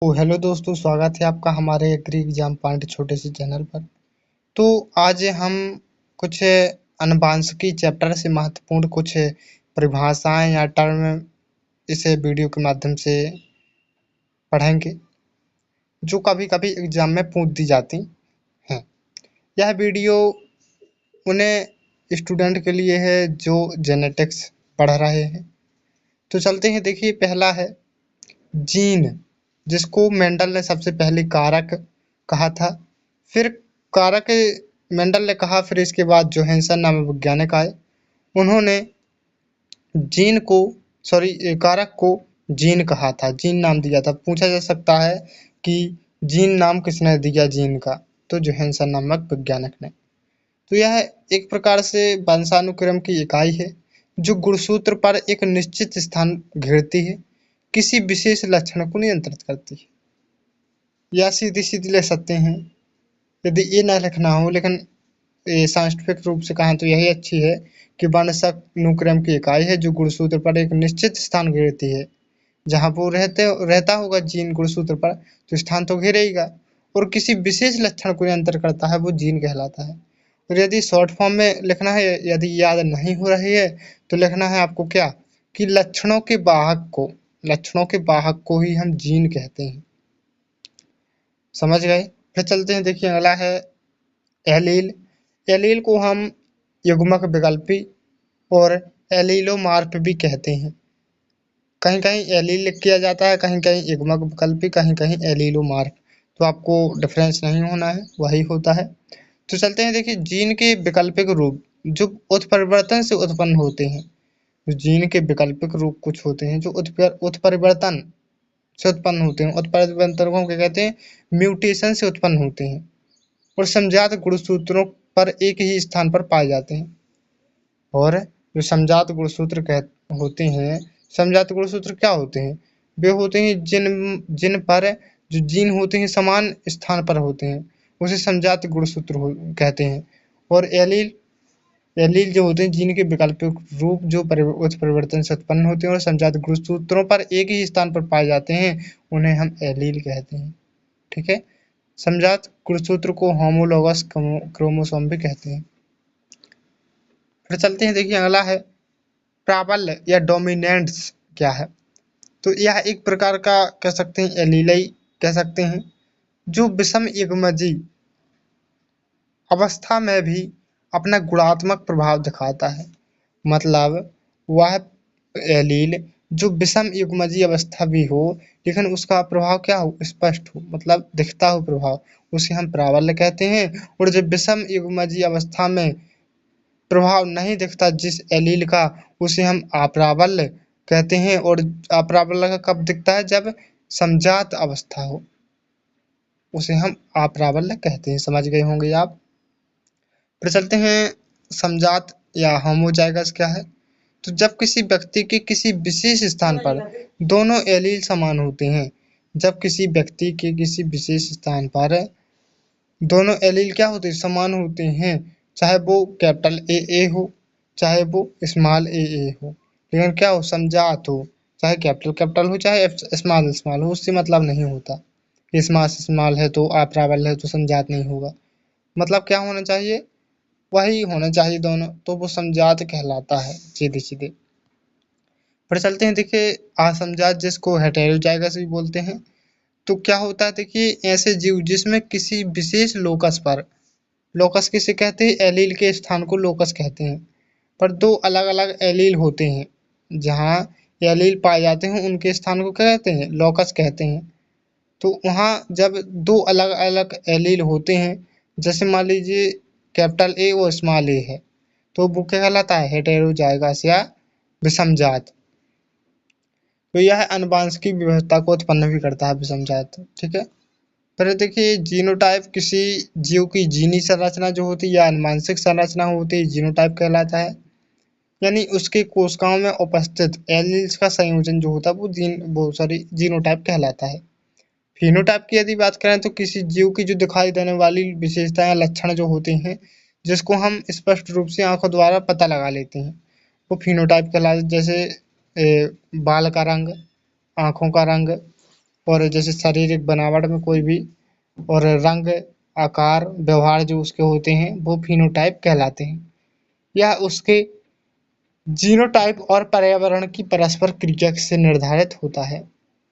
तो हेलो दोस्तों, स्वागत है आपका हमारे एग्री एग्जाम पॉइंट छोटे से चैनल पर। तो आज हम कुछ अनुवांशिकी चैप्टर से महत्वपूर्ण कुछ परिभाषाएं या टर्म इस वीडियो के माध्यम से पढ़ेंगे, जो कभी कभी एग्जाम में पूछ दी जाती हैं। यह वीडियो उन्हें स्टूडेंट के लिए है जो जेनेटिक्स पढ़ रहे हैं। तो चलते हैं, देखिए पहला है जीन, जिसको मेंडल ने सबसे पहले कारक कहा था। फिर कारक मेंडल ने कहा, फिर इसके बाद जोहानसन नामक वैज्ञानिक आए। उन्होंने जीन को कारक को जीन कहा था, जीन नाम दिया था। पूछा जा सकता है कि जीन नाम किसने दिया जीन का, तो जोहानसन नामक वैज्ञानिक ने। तो यह एक प्रकार से वंशानुक्रम की इकाई है जो गुणसूत्र पर एक निश्चित स्थान घेरती है, किसी विशेष लक्षण को नियंत्रित करती है। या सीधी सीधी ले सकते हैं यदि ये ना लिखना हो, लेकिन साइंटिफिक रूप से कहें तो यही अच्छी है कि वंशानुक्रम की इकाई है जो गुणसूत्र पर एक निश्चित स्थान घेरती है। जहां वो रहता होगा जीन गुणसूत्र पर, तो स्थान तो घेरेगा, और किसी विशेष लक्षण को नियंत्रित करता है, वो जीन कहलाता है। और यदि शॉर्ट फॉर्म में लिखना है, यदि याद नहीं हो रही है, तो लिखना है आपको क्या, कि लक्षणों के वाहक को ही हम जीन कहते हैं। समझ गए। फिर चलते हैं, देखिए अगला है एलील। एलील को हम युग्मक विकल्पी और एलीलोमार्फ भी कहते हैं। कहीं कहीं एलील लिख किया जाता है, कहीं कहीं युग्मक विकल्पी, कहीं कहीं एलीलोमार्फ। तो आपको डिफरेंस नहीं होना है, वही होता है। तो चलते हैं, देखिए जीन के वैकल्पिक रूप जो उत्परिवर्तन से उत्पन्न होते हैं। जीन के वैकल्पिक रूप कुछ होते हैं जो उत्परिवर्तन से उत्पन्न होते हैं। उत्परिवर्तन को क्या कहते हैं, म्यूटेशन से उत्पन्न होते हैं और समजात गुणसूत्रों पर एक ही स्थान पर पाए जाते हैं। और जो समजात गुणसूत्र होते हैं, समजात गुणसूत्र क्या होते हैं, वे होते हैं जिन पर जो जीन होते हैं समान स्थान पर होते हैं, उसे समजात गुणसूत्र कहते हैं। और एलील एलील जो होते हैं जीन के वैकल्पिक रूप जो उत्परिवर्तन से उत्पन्न होते हैं और समजात गुणसूत्रों पर एक ही स्थान पर पाए जाते हैं, उन्हें हम एलील कहते हैं। ठीक है। समजात गुणसूत्र को होमोलोगस क्रोमोसोम भी कहते हैं। फिर चलते हैं, देखिए अगला है प्राबल्य या डोमिनेंस क्या है। तो यह एक प्रकार का कह सकते हैं एलील कह सकते हैं, जो विषम युग्मजी अवस्था में भी अपना गुणात्मक प्रभाव दिखाता है। मतलब वह एलील जो विषम युग्मजी अवस्था भी हो, लेकिन उसका प्रभाव क्या हो, स्पष्ट हो, मतलब दिखता हो प्रभाव, उसे हम प्राबल्य कहते हैं। और जब विषम युग्मजी अवस्था में प्रभाव नहीं दिखता जिस एलील का, उसे हम अप्राबल्य कहते हैं। और अप्राबल्य का कब दिखता है, जब समजात अवस्था हो, उसे हम अप्राबल्य कहते हैं। समझ गए होंगे आप। फिर चलते हैं, समजात या होमोजाइगस क्या है। तो जब किसी व्यक्ति के किसी विशेष स्थान पर दोनों एलील समान होते हैं, जब किसी व्यक्ति के किसी विशेष स्थान पर दोनों एलील क्या होते हैं, समान होते हैं, चाहे वो कैपिटल ए हो, चाहे वो स्मॉल ए हो, लेकिन क्या हो, समजात हो। चाहे कैपिटल कैपिटल हो, चाहे स्मॉल स्मॉल हो, उससे मतलब नहीं होता। स्मॉल स्मॉल है तो अप्राबल्य है, तो समजात नहीं होगा। मतलब क्या होना चाहिए, वही होना चाहिए दोनों, तो वो समजात कहलाता है सीधे सीधे। फिर चलते हैं, देखिए असमजात जिसको हेटेरोजाइगस भी बोलते हैं। तो क्या होता है, देखिए ऐसे जीव जिसमें किसी विशेष लोकस पर, लोकस किसे कहते हैं, एलील के स्थान को लोकस कहते हैं, पर दो अलग अलग एलील होते हैं, जहाँ एलील पाए जाते हैं उनके स्थान को क्या कहते हैं, लोकस कहते हैं। तो वहाँ जब दो अलग अलग एलील होते हैं, जैसे मान लीजिए कैपिटल ए और स्मॉल ए है, तो वो क्या कहलाता है, हेटेरोजाइगस या विषमजात। तो यह आनुवंशिक विविधता को उत्पन्न भी करता है, विषमजात। ठीक है। फिर देखिए जीनोटाइप किसी जीव की जीनी संरचना जो होती है या आनुवंशिक संरचना होती है, जीनोटाइप कहलाता है। यानी उसके कोशिकाओं में उपस्थित एलील्स का संयोजन जो होता है वो जीनोटाइप कहलाता है। फिनोटाइप की यदि बात करें तो किसी जीव की जो दिखाई देने वाली विशेषताएं लक्षण जो होते हैं, जिसको हम स्पष्ट रूप से आंखों द्वारा पता लगा लेते हैं, वो फिनोटाइप कहलाते। जैसे बाल का रंग, आंखों का रंग, और जैसे शारीरिक बनावट में कोई भी और रंग, आकार, व्यवहार जो उसके होते हैं वो फिनोटाइप कहलाते हैं। यह उसके जीनोटाइप और पर्यावरण की परस्पर क्रिया से निर्धारित होता है।